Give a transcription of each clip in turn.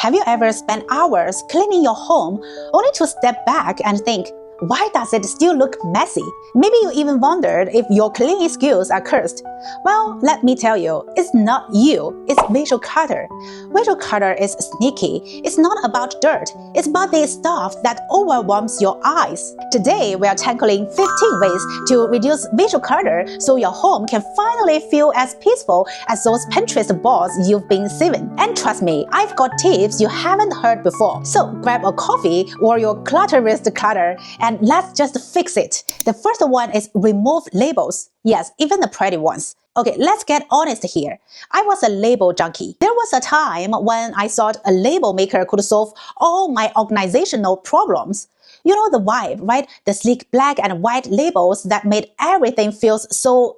Have you ever spent hours cleaning your home only to step back and think, why does it still look messy? Maybe you even wondered if your cleaning skills are cursed. Well, let me tell you, it's not you, it's visual clutter. Visual clutter is sneaky. It's not about dirt, it's about the stuff that overwhelms your eyes. Today, we are tackling 15 ways to reduce visual clutter so your home can finally feel as peaceful as those Pinterest boards you've been saving. And trust me, I've got tips you haven't heard before. So grab a coffee or your clutterist clutter and let's just fix it. The first one is remove labels. Yes, even the pretty ones. Okay, let's get honest here. I was a label junkie. There was a time when I thought a label maker could solve all my organizational problems. You know the vibe, right? The sleek black and white labels that made everything feel so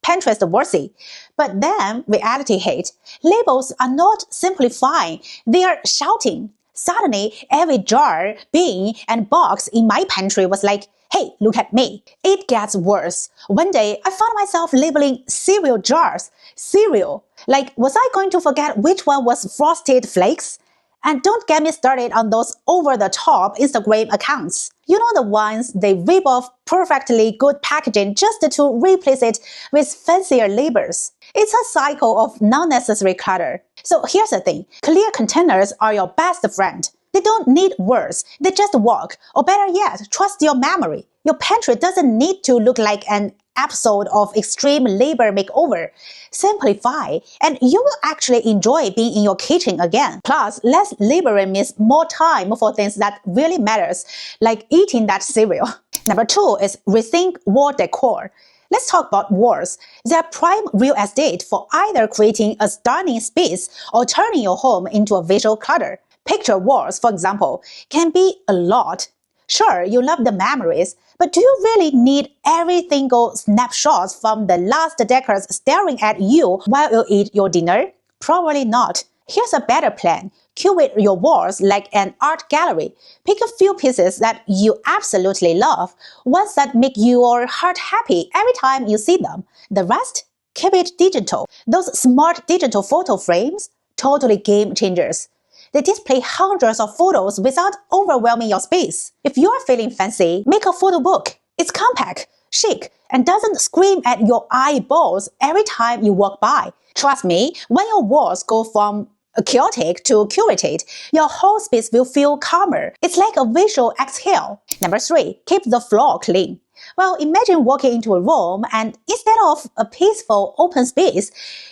Pinterest worthy. But then reality hit. Labels are not simplifying, they are shouting. Suddenly, every jar, bin, and box in my pantry was like, hey, look at me. It gets worse. One day, I found myself labeling cereal jars. Cereal. Like, was I going to forget which one was Frosted Flakes? And don't get me started on those over-the-top Instagram accounts. You know the ones they rip off perfectly good packaging just to replace it with fancier labels. It's a cycle of non-necessary clutter. So here's the thing. Clear containers are your best friend. They don't need words. They just work. Or better yet, trust your memory. Your pantry doesn't need to look like an episode of Extreme Labor Makeover. Simplify, and you will actually enjoy being in your kitchen again. Plus, less laboring means more time for things that really matters, like eating that cereal. Number 2 is rethink wall decor. Let's talk about walls. They are prime real estate for either creating a stunning space or turning your home into a visual clutter. Picture walls, for example, can be a lot. Sure, you love the memories, but do you really need every single snapshot from the last decors staring at you while you eat your dinner? Probably not. Here's a better plan. Curate your walls like an art gallery. Pick a few pieces that you absolutely love, ones that make your heart happy every time you see them. The rest, keep it digital. Those smart digital photo frames, totally game changers. They display hundreds of photos without overwhelming your space. If you are feeling fancy, make a photo book. It's compact, chic, and doesn't scream at your eyeballs every time you walk by. Trust me, when your walls go from chaotic to curated, your whole space will feel calmer. It's like a visual exhale. Number 3, keep the floor clean. Well, imagine walking into a room and instead of a peaceful open space,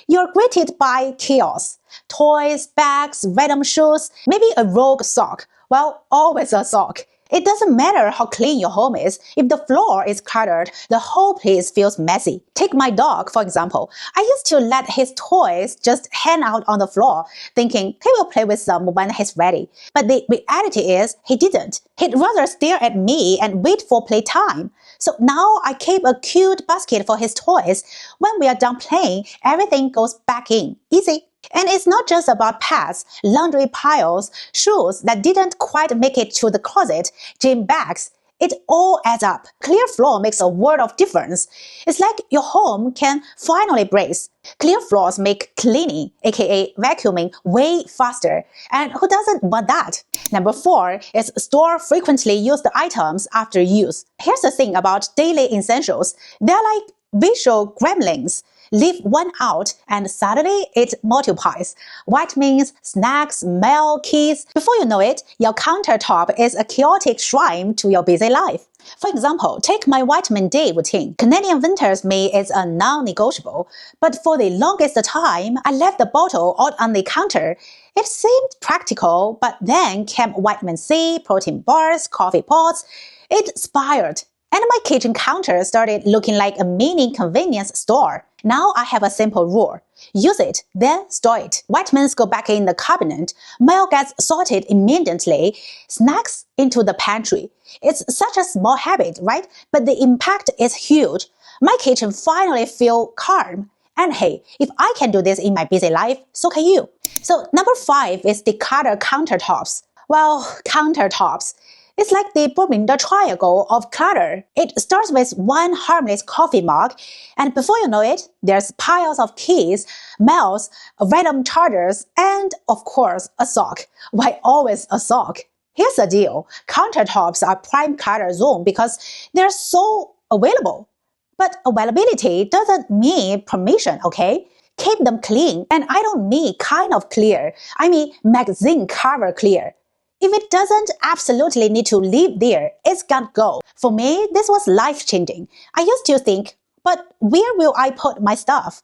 you're greeted by chaos. Toys, bags, random shoes, maybe a rogue sock. Well, always a sock. It doesn't matter how clean your home is. If the floor is cluttered, the whole place feels messy. Take my dog, for example. I used to let his toys just hang out on the floor, thinking he will play with them when he's ready. But the reality is, he didn't. He'd rather stare at me and wait for playtime. So now I keep a cute basket for his toys. When we are done playing, everything goes back in. Easy. And it's not just about pets, laundry piles, shoes that didn't quite make it to the closet, gym bags. It all adds up. Clear floor makes a world of difference. It's like your home can finally breathe. Clear floors make cleaning, aka vacuuming, way faster. And who doesn't want that? Number 4 is store frequently used items after use. Here's the thing about daily essentials. They're like visual gremlins. Leave one out and suddenly it multiplies. Vitamins, snacks, mail, keys. Before you know it, your countertop is a chaotic shrine to your busy life. For example, take my vitamin D routine. Canadian winters me is a non-negotiable, but for the longest time, I left the bottle out on the counter. It seemed practical, but then came vitamin C, protein bars, coffee pots. It spiraled. And my kitchen counter started looking like a mini convenience store. Now I have a simple rule. Use it, then store it. Vitamins go back in the cabinet. Mail gets sorted immediately. Snacks into the pantry. It's such a small habit, right? But the impact is huge. My kitchen finally feels calm. And hey, if I can do this in my busy life, so can you. So number 5 is Declutter Countertops. Well, countertops. It's like the Bermuda Triangle of clutter. It starts with one harmless coffee mug, and before you know it, there's piles of keys, mails, random chargers, and, of course, a sock. Why always a sock? Here's the deal. Countertops are prime clutter zone because they're so available. But availability doesn't mean permission, okay? Keep them clean, and I don't mean kind of clear. I mean magazine cover clear. If it doesn't absolutely need to live there, it's gotta go. For me, this was life-changing. I used to think, but where will I put my stuff?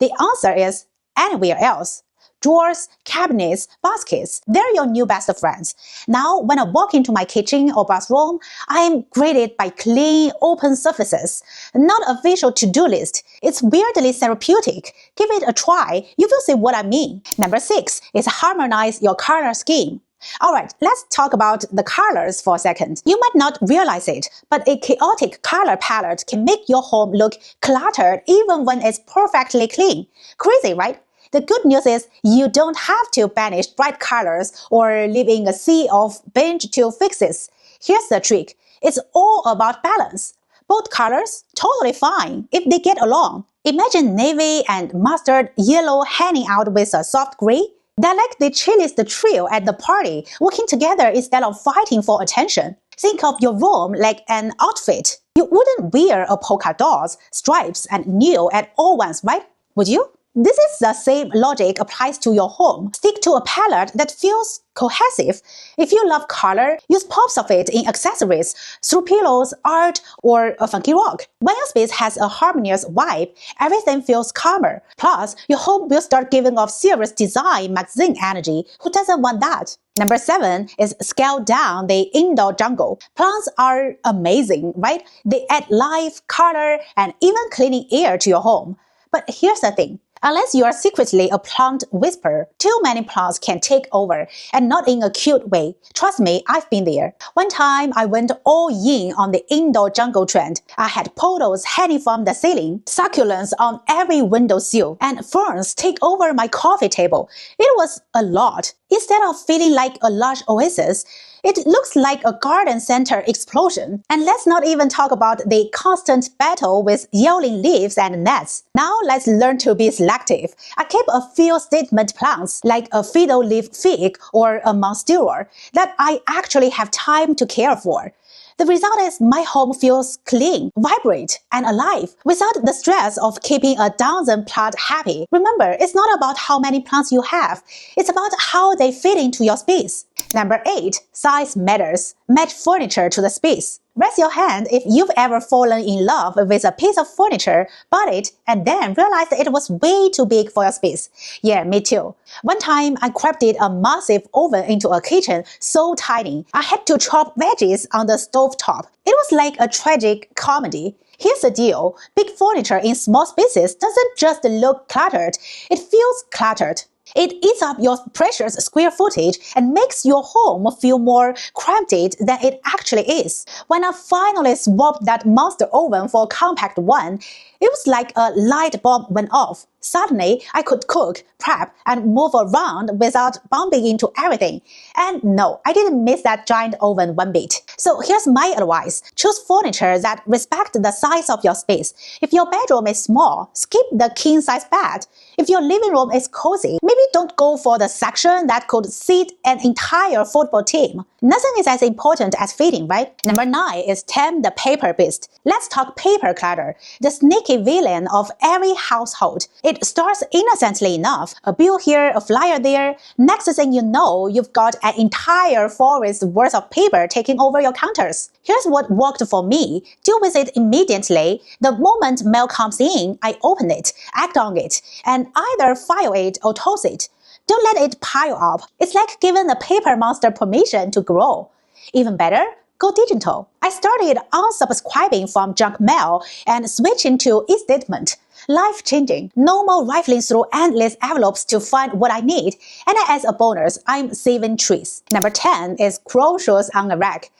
The answer is anywhere else. Drawers, cabinets, baskets, they're your new best friends. Now, when I walk into my kitchen or bathroom, I am greeted by clean, open surfaces. Not a visual to-do list. It's weirdly therapeutic. Give it a try. You will see what I mean. Number 6 is harmonize your color scheme. Alright, let's talk about the colors for a second. You might not realize it, but a chaotic color palette can make your home look cluttered even when it's perfectly clean. Crazy, right? The good news is you don't have to banish bright colors or live in a sea of binge to fixes. Here's the trick. It's all about balance. Both colors, totally fine if they get along. Imagine navy and mustard yellow hanging out with a soft gray. They're like the chillest trio at the party, working together instead of fighting for attention. Think of your room like an outfit. You wouldn't wear a polka dots, stripes, and nude at all once, right? Would you? This is the same logic applies to your home. Stick to a palette that feels cohesive. If you love color, use pops of it in accessories, through pillows, art, or a funky rock. When your space has a harmonious vibe, everything feels calmer. Plus, your home will start giving off serious design magazine energy. Who doesn't want that? Number 7 is scale down the indoor jungle. Plants are amazing, right? They add life, color, and even cleaning air to your home. But here's the thing. Unless you are secretly a plant whisperer, too many plants can take over, and not in a cute way. Trust me, I've been there. One time, I went all in on the indoor jungle trend. I had pothos hanging from the ceiling, succulents on every windowsill, and ferns take over my coffee table. It was a lot. Instead of feeling like a lush oasis, it looks like a garden center explosion. And let's not even talk about the constant battle with yelling leaves and gnats. Now let's learn to be selective. I keep a few statement plants like a fiddle leaf fig or a monstera that I actually have time to care for. The result is my home feels clean, vibrant, and alive without the stress of keeping a dozen plants happy. Remember, it's not about how many plants you have. It's about how they fit into your space. Number 8, size matters. Match furniture to the space. Raise your hand if you've ever fallen in love with a piece of furniture, bought it, and then realized it was way too big for your space. Yeah, me too. One time, I crafted a massive oven into a kitchen so tiny, I had to chop veggies on the stove top. It was like a tragic comedy. Here's the deal. Big furniture in small spaces doesn't just look cluttered, it feels cluttered. It eats up your precious square footage and makes your home feel more cramped than it actually is. When I finally swapped that monster oven for a compact one, it was like a light bulb went off. Suddenly, I could cook, prep, and move around without bumping into everything. And no, I didn't miss that giant oven one bit. So here's my advice. Choose furniture that respect the size of your space. If your bedroom is small, skip the king-size bed. If your living room is cozy, maybe don't go for the section that could seat an entire football team. Nothing is as important as fitting, right? Number 9 is Tame the paper beast. Let's talk paper clutter, the sneaky villain of every household. It starts innocently enough. A bill here, a flyer there. Next thing you know, you've got an entire forest worth of paper taking over your counters. Here's what worked for me. Deal with it immediately. The moment mail comes in, I open it, act on it, and either file it or toss it. Don't let it pile up. It's like giving the paper monster permission to grow. Even better, go digital. I started unsubscribing from junk mail and switching to e-statement. Life-changing. No more rifling through endless envelopes to find what I need. And as a bonus, I'm saving trees. Number 10 is throw shoes on a rack.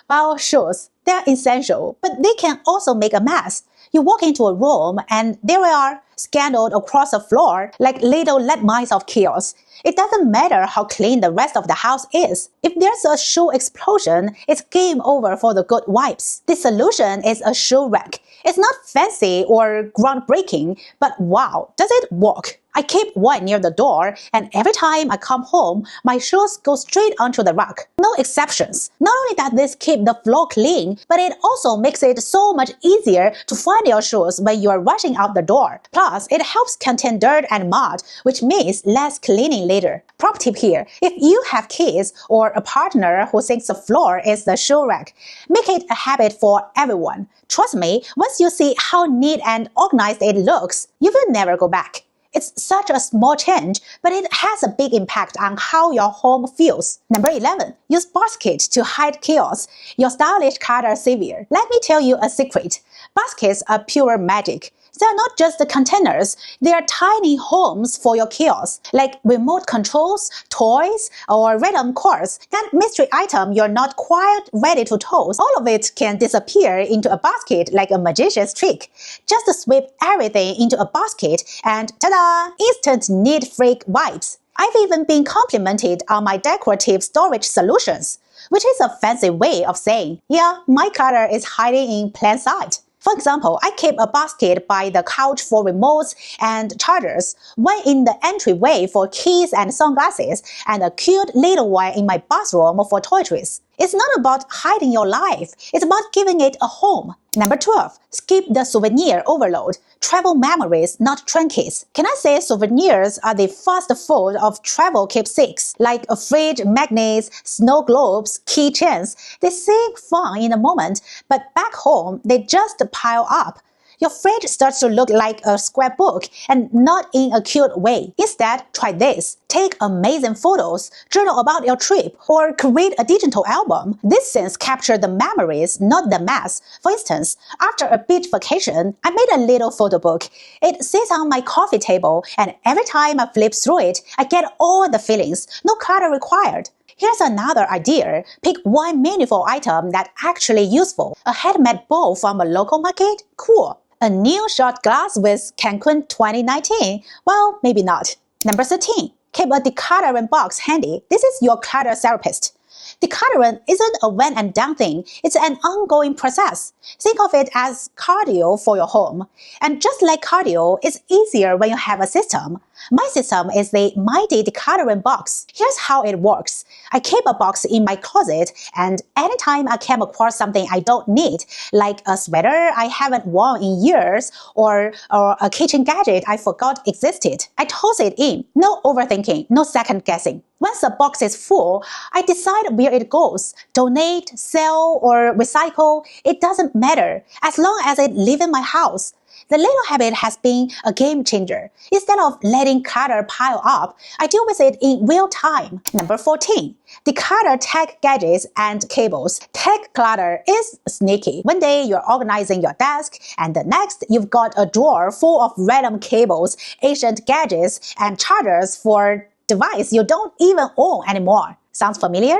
Well, shoes, they're essential, but they can also make a mess. You walk into a room and there they are, scattered across the floor like little landmines of chaos. It doesn't matter how clean the rest of the house is. If there's a shoe explosion, it's game over for the good vibes. The solution is a shoe rack. It's not fancy or groundbreaking, but wow, does it work? I keep one near the door, and every time I come home, my shoes go straight onto the rack. No exceptions. Not only does this keep the floor clean, but it also makes it so much easier to find your shoes when you are rushing out the door. Plus, it helps contain dirt and mud, which means less cleaning later. Prop tip here, if you have kids or a partner who thinks the floor is the shoe rack, make it a habit for everyone. Trust me, once you see how neat and organized it looks, you will never go back. It's such a small change, but it has a big impact on how your home feels. Number 11. Use baskets to hide chaos. Your stylish clutter savior. Let me tell you a secret. Baskets are pure magic. They are not just the containers, they are tiny homes for your chaos, like remote controls, toys, or random cords. That mystery item you're not quite ready to toss, all of it can disappear into a basket like a magician's trick. Just sweep everything into a basket and ta-da! Instant neat freak vibes. I've even been complimented on my decorative storage solutions, which is a fancy way of saying, yeah, my clutter is hiding in plain sight. For example, I keep a basket by the couch for remotes and chargers, one in the entryway for keys and sunglasses, and a cute little one in my bathroom for toiletries. It's not about hiding your life, it's about giving it a home. Number 12. Skip the souvenir overload. Travel memories, not trinkets. Can I say souvenirs are the fast food of travel keepsakes, like a fridge, magnets, snow globes, keychains. They seem fun in the moment, but back home, they just pile up. Your fridge starts to look like a scrapbook and not in a cute way. Instead, try this. Take amazing photos, journal about your trip, or create a digital album. These things capture the memories, not the mess. For instance, after a beach vacation, I made a little photo book. It sits on my coffee table, and every time I flip through it, I get all the feelings. No clutter required. Here's another idea. Pick one meaningful item that's actually useful. A handmade bowl from a local market? Cool. A new shot glass with Cancun 2019? Well, maybe not. Number 13. Keep a decluttering box handy. This is your clutter therapist. Decluttering isn't a one and done thing. It's an ongoing process. Think of it as cardio for your home. And just like cardio, it's easier when you have a system. My system is the mighty decluttering box. Here's how it works. I keep a box in my closet, and anytime I come across something I don't need, like a sweater I haven't worn in years or a kitchen gadget I forgot existed, I toss it in. No overthinking, no second guessing. Once the box is full, I decide where it goes. Donate, sell, or recycle, it doesn't matter, as long as it lives in my house. The little habit has been a game changer. Instead of letting clutter pile up, I deal with it in real time. Number 14. Declutter tech gadgets and cables. Tech clutter is sneaky. One day you're organizing your desk, and the next you've got a drawer full of random cables, ancient gadgets, and chargers for device you don't even own anymore. Sounds familiar?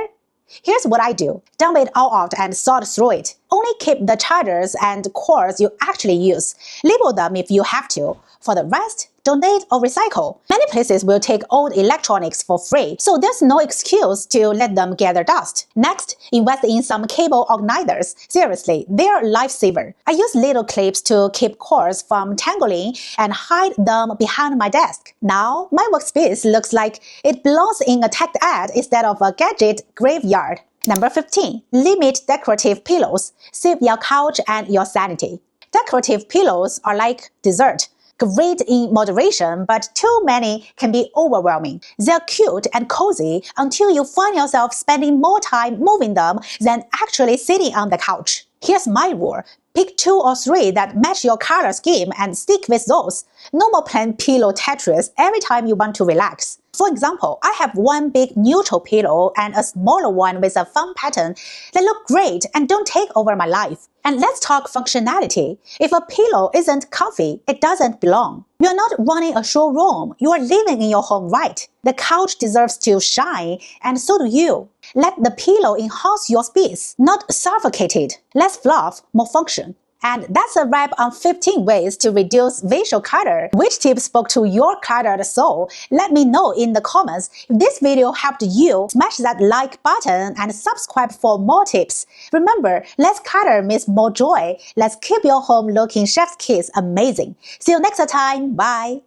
Here's what I do. Dump it all out and sort through it. Only keep the chargers and cords you actually use. Label them if you have to. For the rest, donate or recycle. Many places will take old electronics for free, so there's no excuse to let them gather dust. Next, invest in some cable organizers. Seriously, they're a lifesaver. I use little clips to keep cords from tangling and hide them behind my desk. Now, my workspace looks like it belongs in a tech ad instead of a gadget graveyard. Number 15. Limit decorative pillows. Save your couch and your sanity. Decorative pillows are like dessert. Great in moderation, but too many can be overwhelming. They're cute and cozy until you find yourself spending more time moving them than actually sitting on the couch. Here's my rule. Pick 2 or 3 that match your color scheme and stick with those. No more playing pillow Tetris every time you want to relax. For example, I have one big neutral pillow and a smaller one with a fun pattern that look great and don't take over my life. And let's talk functionality. If a pillow isn't comfy, it doesn't belong. You're not running a showroom. You are living in your home right. The couch deserves to shine, and so do you. Let the pillow enhance your space, not suffocate it. Less fluff, more function. And that's a wrap on 15 ways to reduce visual clutter. Which tip spoke to your cluttered soul? Let me know in the comments. If this video helped you, smash that like button and subscribe for more tips. Remember, less clutter means more joy. Let's keep your home looking chef's kiss amazing. See you next time. Bye.